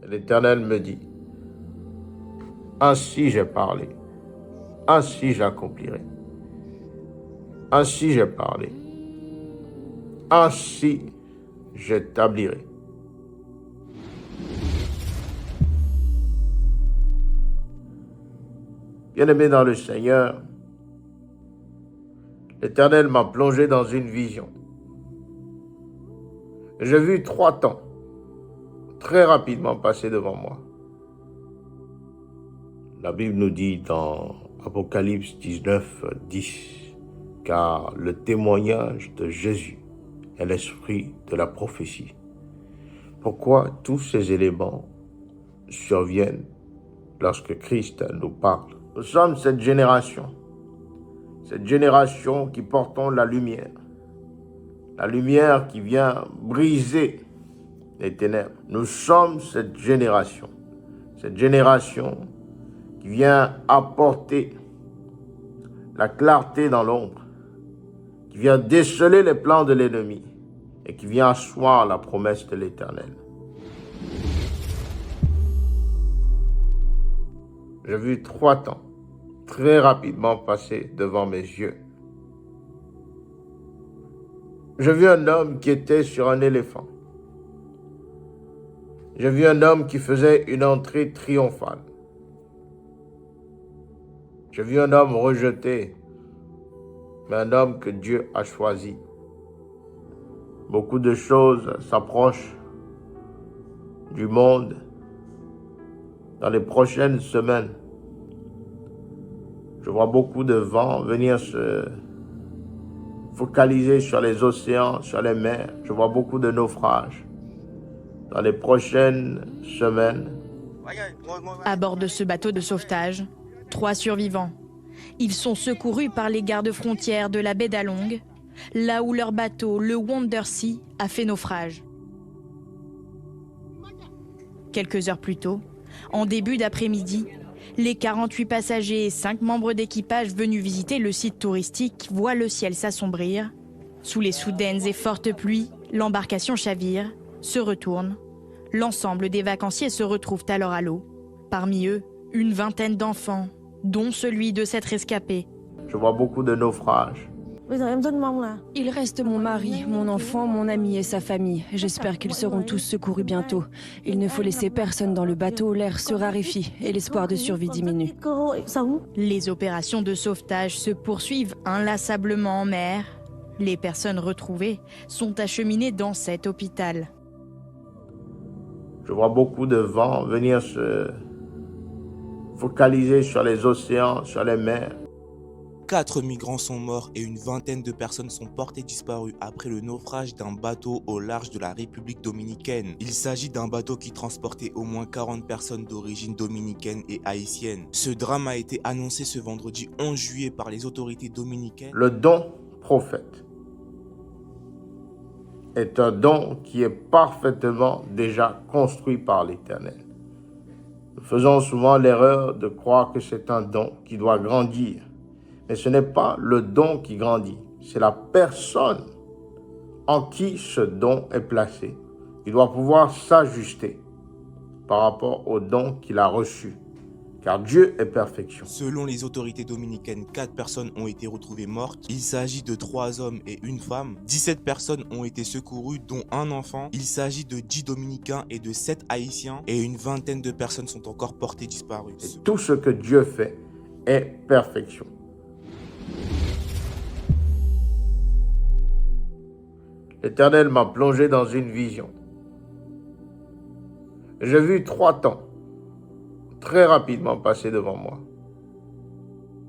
L'Éternel me dit, ainsi j'ai parlé, ainsi j'accomplirai. Ainsi j'ai parlé, ainsi j'établirai. Bien-aimé dans le Seigneur, l'Éternel m'a plongé dans une vision. J'ai vu 3 temps très rapidement passer devant moi. La Bible nous dit dans Apocalypse 19, 10, car le témoignage de Jésus est l'esprit de la prophétie. Pourquoi tous ces éléments surviennent lorsque Christ nous parle? Nous sommes cette génération qui portons la lumière qui vient briser les ténèbres. Nous sommes cette génération qui vient apporter la clarté dans l'ombre, qui vient déceler les plans de l'ennemi et qui vient asseoir la promesse de l'Éternel. J'ai vu 3 temps très rapidement passer devant mes yeux. J'ai vu un homme qui était sur un éléphant. J'ai vu un homme qui faisait une entrée triomphale. J'ai vu un homme rejeté, mais un homme que Dieu a choisi. Beaucoup de choses s'approchent du monde dans les prochaines semaines. Je vois beaucoup de vent venir se focaliser sur les océans, sur les mers. Je vois beaucoup de naufrages. Dans les prochaines semaines. À bord de ce bateau de sauvetage, 3 survivants. Ils sont secourus par les gardes-frontières de la baie d'Along, là où leur bateau, le Wonder Sea, a fait naufrage. Quelques heures plus tôt, en début d'après-midi, les 48 passagers et 5 membres d'équipage venus visiter le site touristique voient le ciel s'assombrir. Sous les soudaines et fortes pluies, l'embarcation chavire, se retourne. L'ensemble des vacanciers se retrouvent alors à l'eau. Parmi eux, une vingtaine d'enfants, dont celui de cette rescapée. Je vois beaucoup de naufrages. Il reste mon mari, mon enfant, mon ami et sa famille. J'espère qu'ils seront tous secourus bientôt. Il ne faut laisser personne dans le bateau, l'air se raréfie et l'espoir de survie diminue. Les opérations de sauvetage se poursuivent inlassablement en mer. Les personnes retrouvées sont acheminées dans cet hôpital. Je vois beaucoup de vent venir se focaliser sur les océans, sur les mers. 4 migrants sont morts et une vingtaine de personnes sont portées disparues après le naufrage d'un bateau au large de la République dominicaine. Il s'agit d'un bateau qui transportait au moins 40 personnes d'origine dominicaine et haïtienne. Ce drame a été annoncé ce vendredi 11 juillet par les autorités dominicaines. Le don prophète est un don qui est parfaitement déjà construit par l'Éternel. Nous faisons souvent l'erreur de croire que c'est un don qui doit grandir. Mais ce n'est pas le don qui grandit, c'est la personne en qui ce don est placé. Il doit pouvoir s'ajuster par rapport au don qu'il a reçu, car Dieu est perfection. Selon les autorités dominicaines, 4 personnes ont été retrouvées mortes. Il s'agit de 3 hommes et une femme. 17 personnes ont été secourues, dont un enfant. Il s'agit de 10 dominicains et de 7 haïtiens. Et une vingtaine de personnes sont encore portées disparues. Et tout ce que Dieu fait est perfection. L'Éternel m'a plongé dans une vision. J'ai vu 3 temps très rapidement passer devant moi.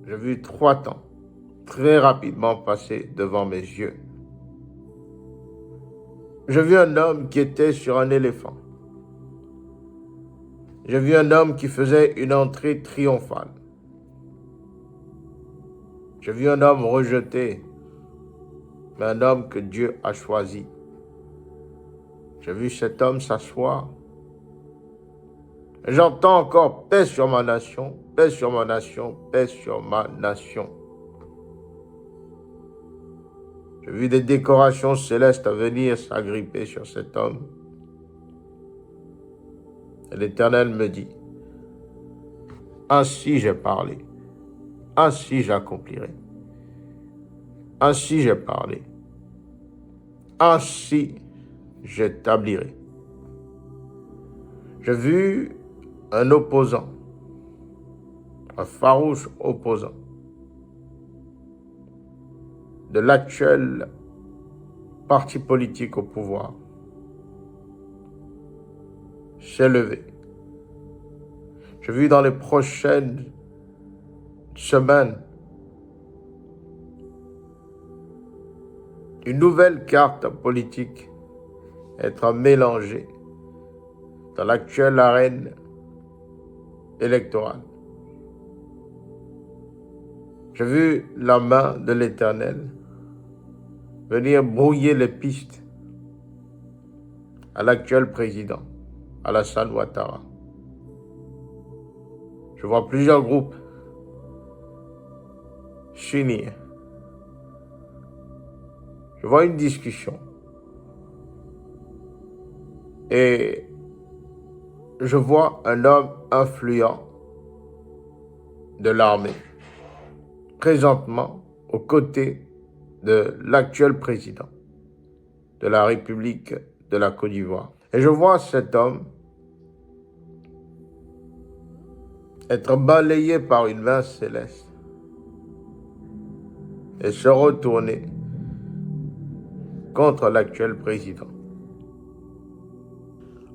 J'ai vu 3 temps très rapidement passer devant mes yeux. J'ai vu un homme qui était sur un éléphant. J'ai vu un homme qui faisait une entrée triomphale. J'ai vu un homme rejeté, mais un homme que Dieu a choisi. J'ai vu cet homme s'asseoir. J'entends encore paix sur ma nation, paix sur ma nation, paix sur ma nation. J'ai vu des décorations célestes à venir s'agripper sur cet homme. Et l'Éternel me dit, ainsi j'ai parlé, ainsi j'accomplirai. Ainsi j'ai parlé, ainsi j'établirai. J'ai vu un opposant, un farouche opposant de l'actuel parti politique au pouvoir s'élever. J'ai vu dans les prochaines semaines une nouvelle carte politique être mélangée dans l'actuelle arène électorale. J'ai vu la main de l'Éternel venir brouiller les pistes à l'actuel président, Alassane Ouattara. Je vois plusieurs groupes s'unir. Je vois une discussion. Et je vois un homme influent de l'armée, présentement aux côtés de l'actuel président de la République de la Côte d'Ivoire. Et je vois cet homme être balayé par une main céleste et se retourner contre l'actuel président.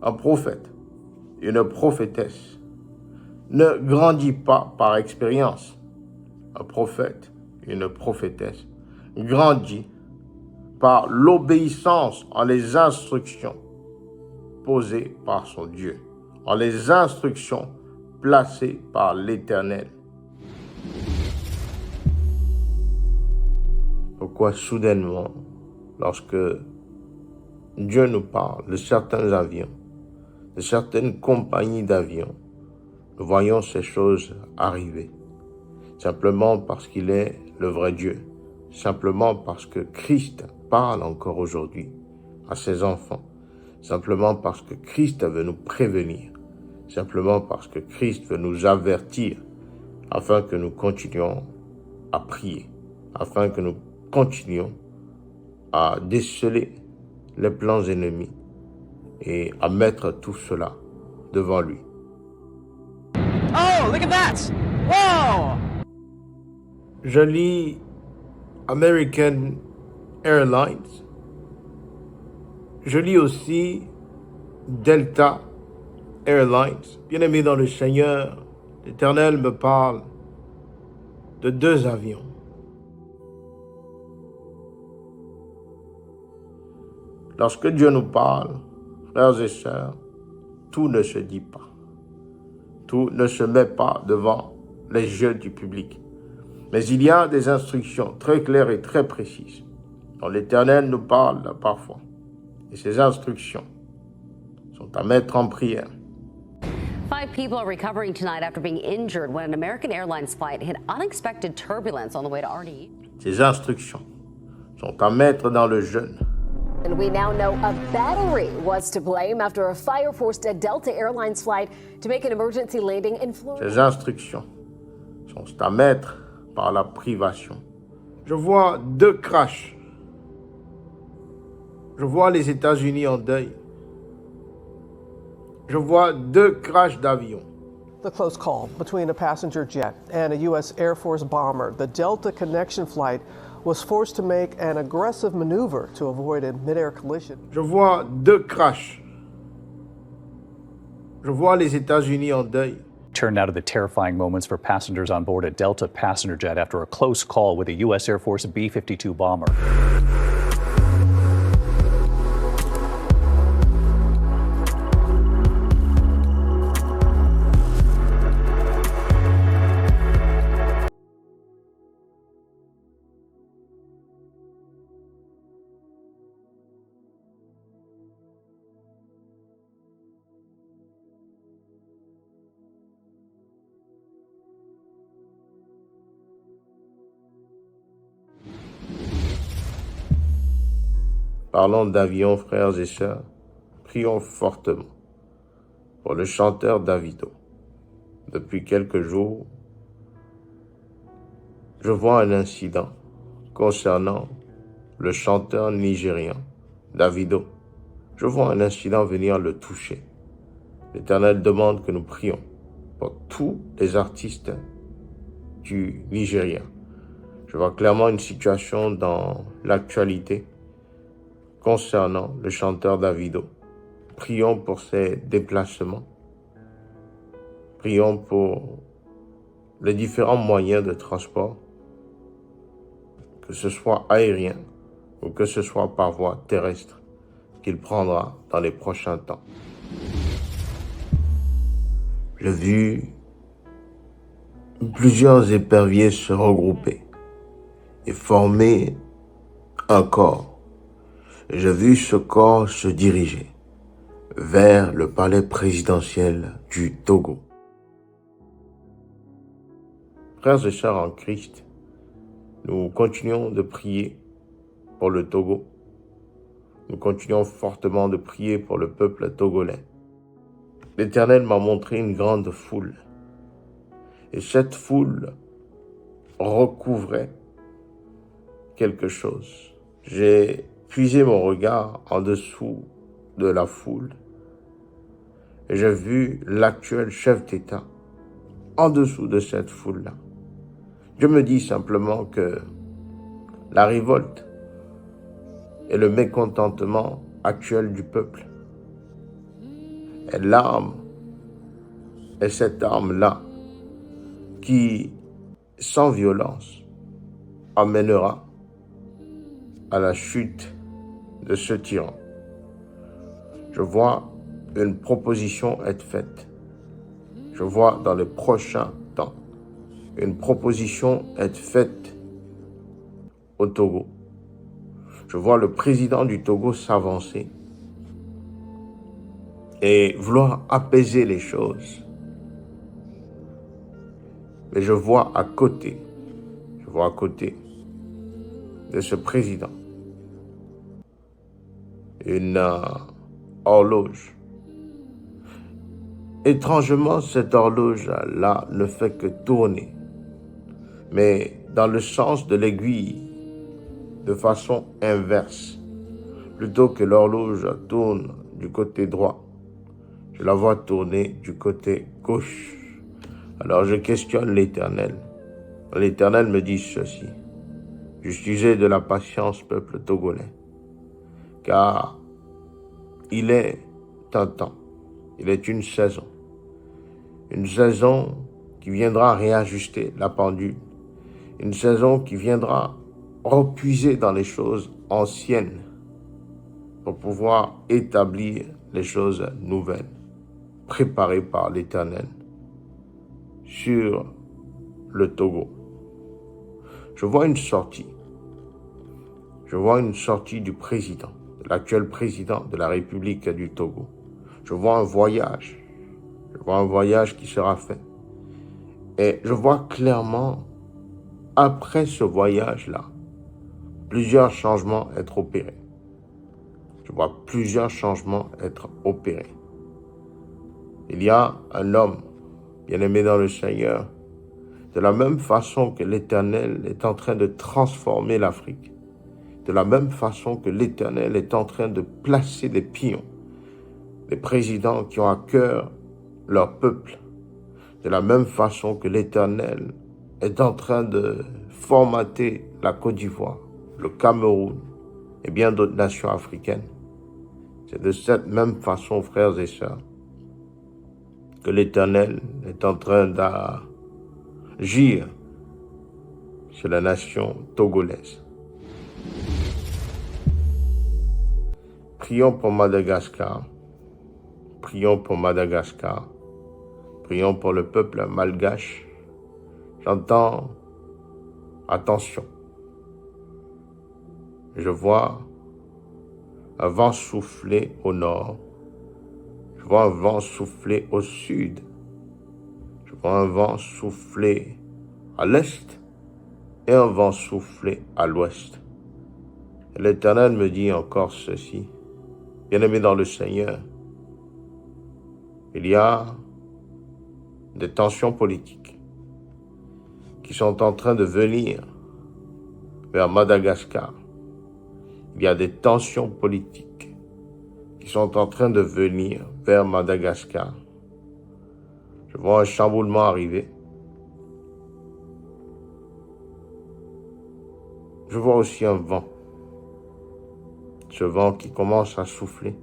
Un prophète, une prophétesse, ne grandit pas par expérience. Un prophète, une prophétesse, grandit par l'obéissance en les instructions posées par son Dieu, en les instructions placées par l'Éternel. Pourquoi soudainement, lorsque Dieu nous parle de certains avions, de certaines compagnies d'avions, nous voyons ces choses arriver, simplement parce qu'il est le vrai Dieu, simplement parce que Christ parle encore aujourd'hui à ses enfants, simplement parce que Christ veut nous prévenir, simplement parce que Christ veut nous avertir, afin que nous continuions à prier, afin que nous continuions à déceler les plans ennemis et à mettre tout cela devant lui. Oh, look at that! Whoa! Je lis American Airlines. Je lis aussi Delta Airlines. Bien-aimé dans le Seigneur, l'Éternel me parle de deux avions. Lorsque Dieu nous parle, frères et sœurs, tout ne se dit pas. Tout ne se met pas devant les yeux du public. Mais il y a des instructions très claires et très précises dont l'Éternel nous parle parfois. Et ces instructions sont à mettre en prière. 5 people are recovering tonight after being injured when an American Airlines flight hit unexpected turbulence on the way to RDE. Ces instructions sont à mettre dans le jeûne. And we now know a battery was to blame after a fire forced a Delta Airlines flight to make an emergency landing in Florida. Ces instructions sont à mettre par la privation. Je vois deux crashs. Je vois les États-Unis en deuil. Je vois deux crashs d'avions. The close call between a passenger jet and a U.S. Air Force bomber. The Delta connection flight was forced to make an aggressive maneuver to avoid a mid-air collision. Je vois deux crashs. Je vois les États-Unis en deuil. Turned now to the terrifying moments for passengers on board a Delta passenger jet after a close call with a U.S. Air Force B-52 bomber. Parlons d'avions, frères et sœurs. Prions fortement pour le chanteur Davido. Depuis quelques jours, je vois un incident concernant le chanteur nigérian Davido. Je vois un incident venir le toucher. L'Éternel demande que nous prions pour tous les artistes du Nigeria. Je vois clairement une situation dans l'actualité concernant le chanteur Davido. Prions pour ses déplacements. Prions pour les différents moyens de transport, que ce soit aérien ou que ce soit par voie terrestre, qu'il prendra dans les prochains temps. J'ai vu plusieurs éperviers se regrouper et former un corps. J'ai vu ce corps se diriger vers le palais présidentiel du Togo. Frères et sœurs en Christ, nous continuons de prier pour le Togo. Nous continuons fortement de prier pour le peuple togolais. L'Éternel m'a montré une grande foule. Et cette foule recouvrait quelque chose. J'ai puisé mon regard en dessous de la foule. Et j'ai vu l'actuel chef d'État en dessous de cette foule-là. Je me dis simplement que la révolte et le mécontentement actuel du peuple est l'arme, et cette arme-là qui, sans violence, amènera à la chute de ce tyran. Je vois une proposition être faite. Je vois dans les prochains temps une proposition être faite au Togo. Je vois le président du Togo s'avancer et vouloir apaiser les choses. Mais je vois à côté de ce président une horloge. Étrangement, cette horloge-là ne fait que tourner, mais dans le sens de l'aiguille, de façon inverse. Plutôt que l'horloge tourne du côté droit, je la vois tourner du côté gauche. Alors je questionne l'Éternel. L'Éternel me dit ceci: justisez de la patience, peuple togolais, car il est un temps, il est une saison qui viendra réajuster la pendule, une saison qui viendra repuiser dans les choses anciennes pour pouvoir établir les choses nouvelles, préparées par l'Éternel sur le Togo. Je vois une sortie. Je vois une sortie du président, de l'actuel président de la République du Togo. Je vois un voyage. Je vois un voyage qui sera fait. Et je vois clairement, après ce voyage-là, plusieurs changements être opérés. Je vois plusieurs changements être opérés. Il y a un homme bien-aimé dans le Seigneur, de la même façon que l'Éternel est en train de transformer l'Afrique, de la même façon que l'Éternel est en train de placer des pions, des présidents qui ont à cœur leur peuple, de la même façon que l'Éternel est en train de formater la Côte d'Ivoire, le Cameroun et bien d'autres nations africaines. C'est de cette même façon, frères et sœurs, que l'Éternel est en train d'agir sur la nation togolaise. Prions pour Madagascar. Prions pour Madagascar. Prions pour le peuple malgache. J'entends, attention. Je vois un vent souffler au nord. Je vois un vent souffler au sud. Je vois un vent souffler à l'est et un vent souffler à l'ouest. Et l'Éternel me dit encore ceci. Bien-aimé dans le Seigneur, il y a des tensions politiques qui sont en train de venir vers Madagascar. Il y a des tensions politiques qui sont en train de venir vers Madagascar. Je vois un chamboulement arriver. Je vois aussi un vent. Ce vent qui commence à souffler.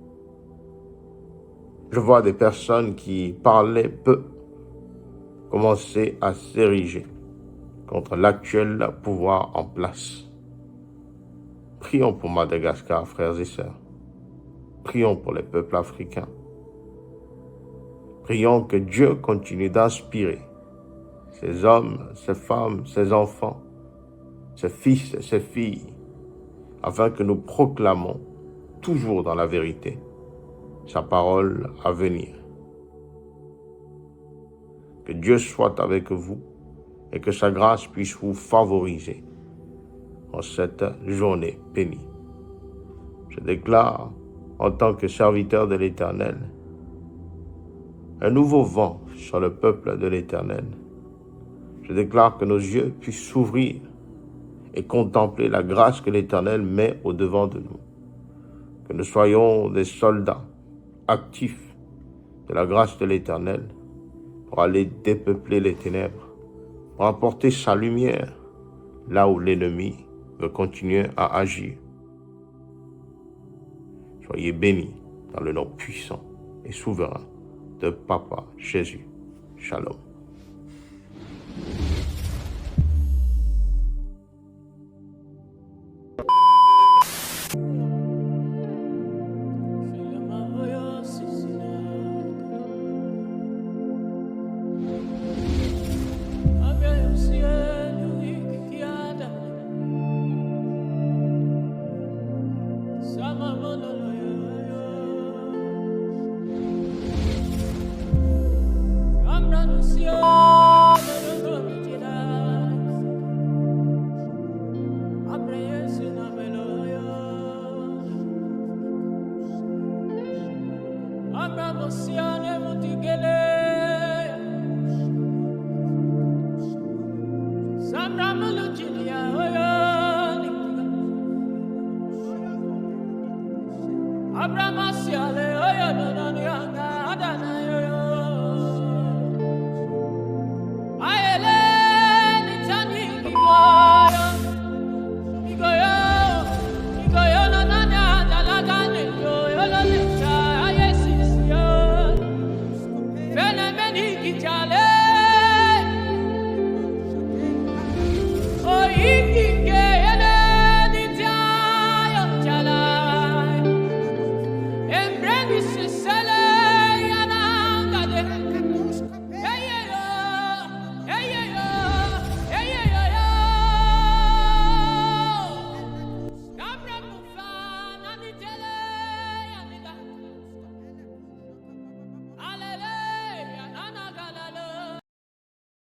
Je vois des personnes qui parlaient peu commencer à s'ériger contre l'actuel pouvoir en place. Prions pour Madagascar, frères et sœurs. Prions pour les peuples africains. Prions que Dieu continue d'inspirer ces hommes, ces femmes, ces enfants, ces fils et ces filles, afin que nous proclamons toujours dans la vérité sa parole à venir. Que Dieu soit avec vous et que sa grâce puisse vous favoriser en cette journée bénie. Je déclare en tant que serviteur de l'Éternel un nouveau vent sur le peuple de l'Éternel. Je déclare que nos yeux puissent s'ouvrir et contempler la grâce que l'Éternel met au-devant de nous. Que nous soyons des soldats actifs de la grâce de l'Éternel pour aller dépeupler les ténèbres, pour apporter sa lumière là où l'ennemi veut continuer à agir. Soyez bénis dans le nom puissant et souverain de Papa Jésus. Shalom. Sambra